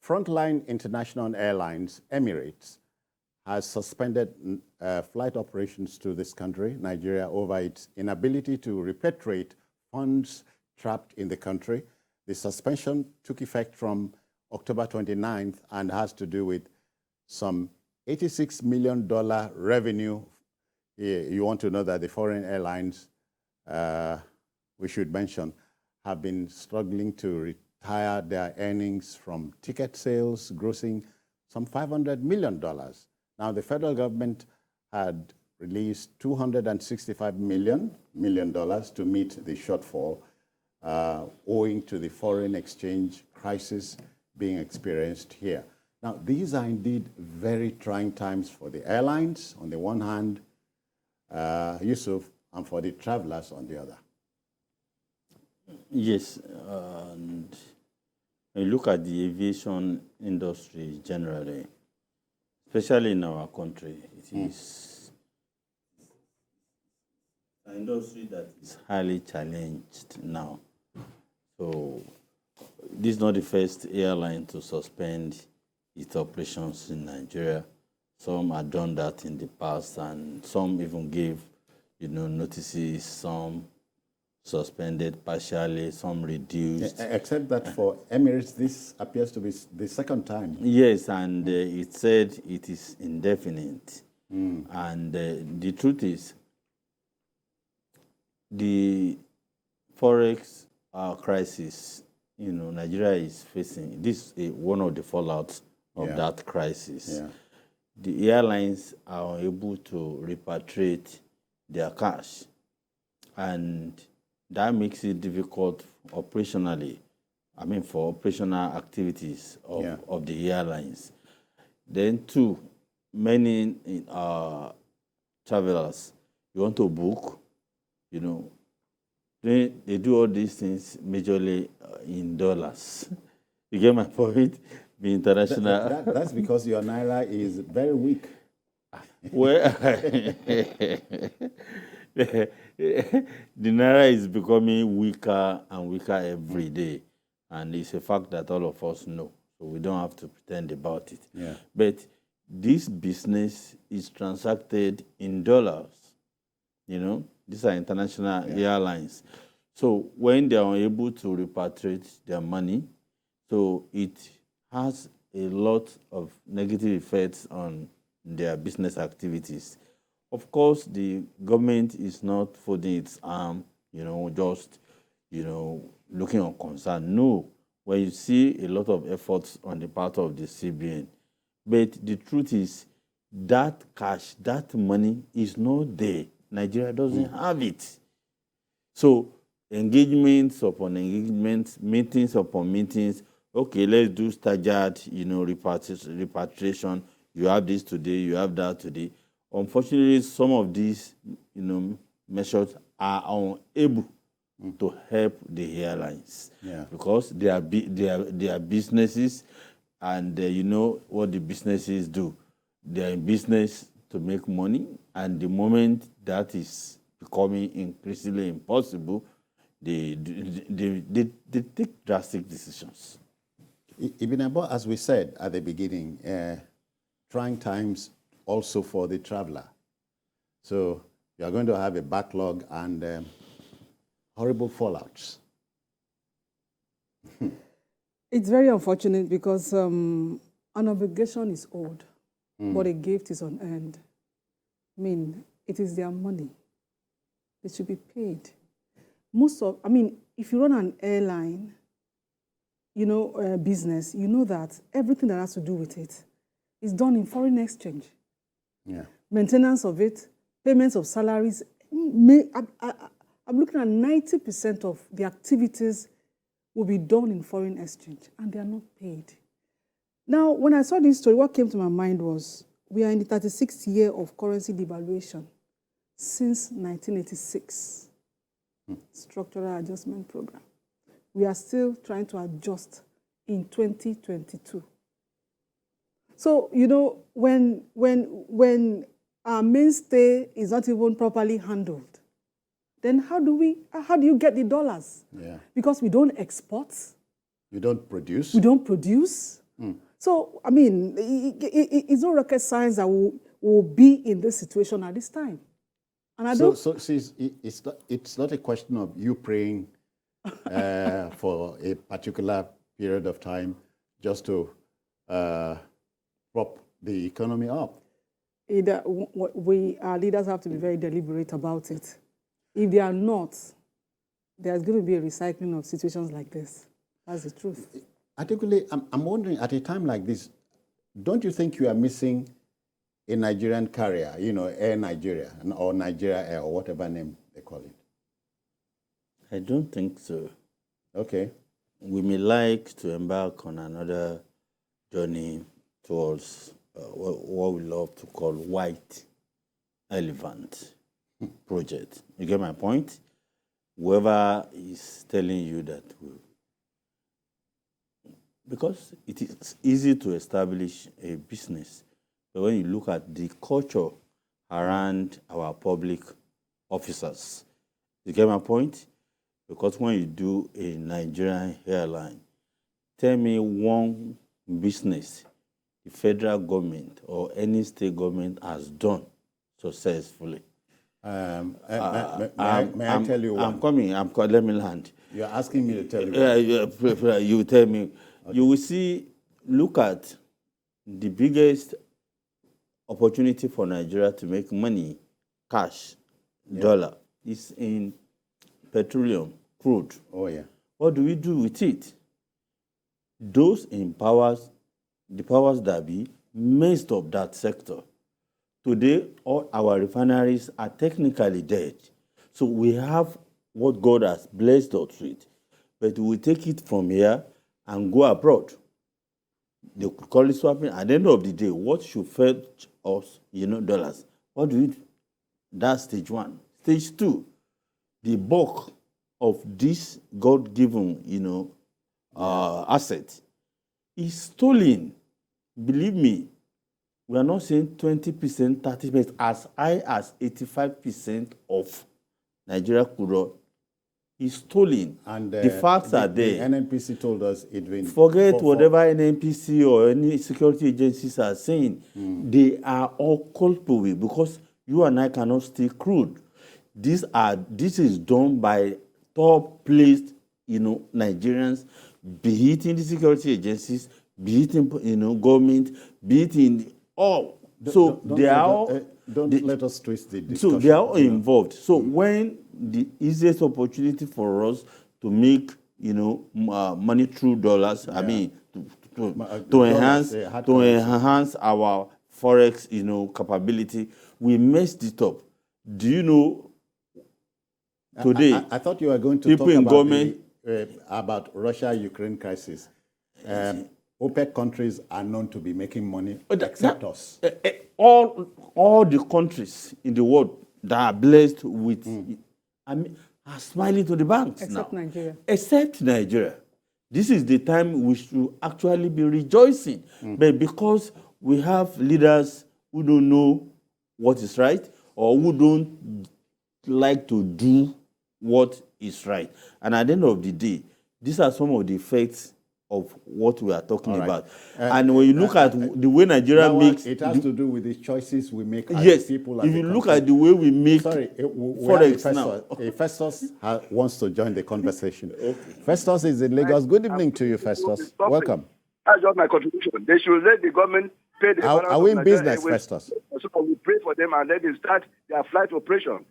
Frontline International Airlines, Emirates, has suspended flight operations to this country, Nigeria, over its inability to repatriate funds trapped in the country. The suspension took effect from October 29th and has to do with some $86 million revenue. You want to know that the foreign airlines, we should mention, have been struggling to retire their earnings from ticket sales, grossing some $500 million. Now, the federal government had released $265 million to meet the shortfall owing to the foreign exchange crisis being experienced here. Now, these are indeed very trying times for the airlines on the one hand, Yusuf, and for the travelers on the other. Yes, and when you look at the aviation industry generally, especially in our country, it is an industry that is highly challenged now. So this is not the first airline to suspend its operations in Nigeria. Some have done that in the past, and some even gave, notices. Some suspended partially, some reduced. Except that for Emirates, this appears to be the second time. Yes, and it said it is indefinite. And the truth is, the forex crisis, Nigeria is facing, this is one of the fallouts of that crisis. Yeah. The airlines are unable to repatriate their cash, and that makes it difficult operationally, for operational activities of the airlines. Then, too, many travelers, you want to book, they do all these things majorly in dollars. You get my point? The international. That's because your naira is very weak. Well, the naira is becoming weaker and weaker every day, and it's a fact that all of us know, so we don't have to pretend about it. Yeah. But this business is transacted in dollars. These are international airlines. So when they are unable to repatriate their money, so it has a lot of negative effects on their business activities. Of course, the government is not folding its arm, just, looking unconcerned. No, when you see a lot of efforts on the part of the CBN, but the truth is that cash, that money is not there. Nigeria doesn't have it. So engagements upon engagements, meetings upon meetings. Okay, let's do staggered, repatriation. You have this today, you have that today. Unfortunately, some of these, measures are unable to help the airlines because they are businesses, and what the businesses do. They are in business to make money, and the moment that is becoming increasingly impossible, they take drastic decisions. Ibn Abo, as we said at the beginning, trying times also for the traveler. So you are going to have a backlog and horrible fallouts. It's very unfortunate because an obligation is owed, but a gift is unearned. It is their money. They should be paid. If you run an airline, business, you know that everything that has to do with it is done in foreign exchange. Yeah. Maintenance of it, payments of salaries. I'm looking at 90% of the activities will be done in foreign exchange, and they are not paid. Now, when I saw this story, what came to my mind was we are in the 36th year of currency devaluation since 1986. Structural adjustment program. We are still trying to adjust in 2022. So, when our mainstay is not even properly handled, then how do you get the dollars? Yeah. Because we don't export. You don't produce. We don't produce. So, I mean, it's no rocket science that will be in this situation at this time. And I don't... So it's not a question of you praying for a particular period of time just to prop the economy up. Our leaders have to be very deliberate about it. If they are not, there's going to be a recycling of situations like this. That's the truth. Particularly, I'm wondering, at a time like this, don't you think you are missing a Nigerian carrier, Air Nigeria, or Nigeria Air, or whatever name they call it? I don't think so. Okay. We may like to embark on another journey towards what we love to call white elephant project. You get my point? Whoever is telling you that, because it is easy to establish a business, but when you look at the culture around our public officers, you get my point? Because when you do a Nigerian airline, tell me one business the federal government or any state government has done successfully. May I tell you one? Let me land. You're asking me to tell you one. You tell me. Okay. You will see, look at the biggest opportunity for Nigeria to make money, cash, dollar, is in petroleum, crude. Oh, yeah. What do we do with it? Those in powers, the powers that be, messed up that sector. Today, all our refineries are technically dead. So we have what God has blessed us with, but we take it from here and go abroad. They could call it swapping. At the end of the day, what should fetch us, dollars? What do we do? That's stage one. Stage two, the bulk of this God-given, asset is stolen. Believe me, we are not saying 20%, 30%, as high as 85% of Nigeria crude oil is stolen. And the facts are there. The NNPC told us it will... Forget whatever NNPC or any security agencies are saying. They are all culpable because you and I cannot steal crude. This is done by top-placed, Nigerians, be it in the security agencies, be it in, government, be it in all. So they are all... Don't let us twist the discussion. So they are all involved. So when the easiest opportunity for us to make, money through dollars, I mean, to enhance our forex, capability, we messed it up. Do you know? Today, I thought you were going to talk about Russia-Ukraine crisis. OPEC countries are known to be making money, except us. All the countries in the world that are blessed with, are smiling to the banks except now. Nigeria. Except Nigeria. This is the time we should actually be rejoicing. But because we have leaders who don't know what is right or who don't like to do what is right. And at the end of the day, these are some of the effects of what we are talking about. And when you look at the way Nigeria makes... It has to do with the choices we make as people. If you look at the way we make... Forex now. Festus wants to join the conversation. Okay. Festus is in Lagos. Good evening to you, Festus. Welcome. That's just my contribution. They should let the government pay the... Are we in business, Festus? So we pray for them and let them start their flight operation.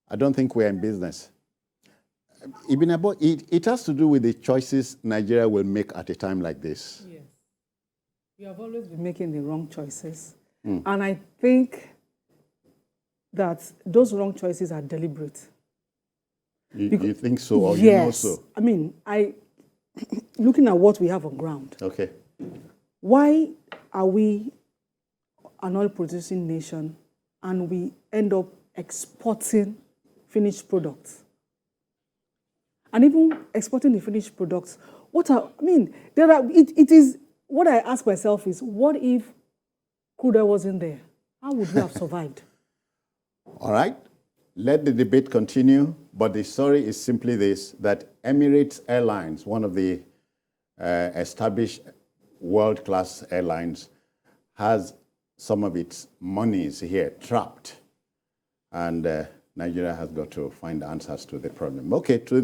I don't think we're in business. It has to do with the choices Nigeria will make at a time like this. Yes. We have always been making the wrong choices. And I think that those wrong choices are deliberate. You think so, or yes. You know so? I mean, looking at what we have on ground. Okay. Why are we an oil-producing nation and we end up exporting finished products? And even exporting the finished products, it is, what I ask myself is, what if crude oil wasn't there? How would we have survived? All right, let the debate continue, but the story is simply this, that Emirates Airlines, one of the established world-class airlines has some of its monies here trapped. And Nigeria has got to find answers to the problem. Okay, to the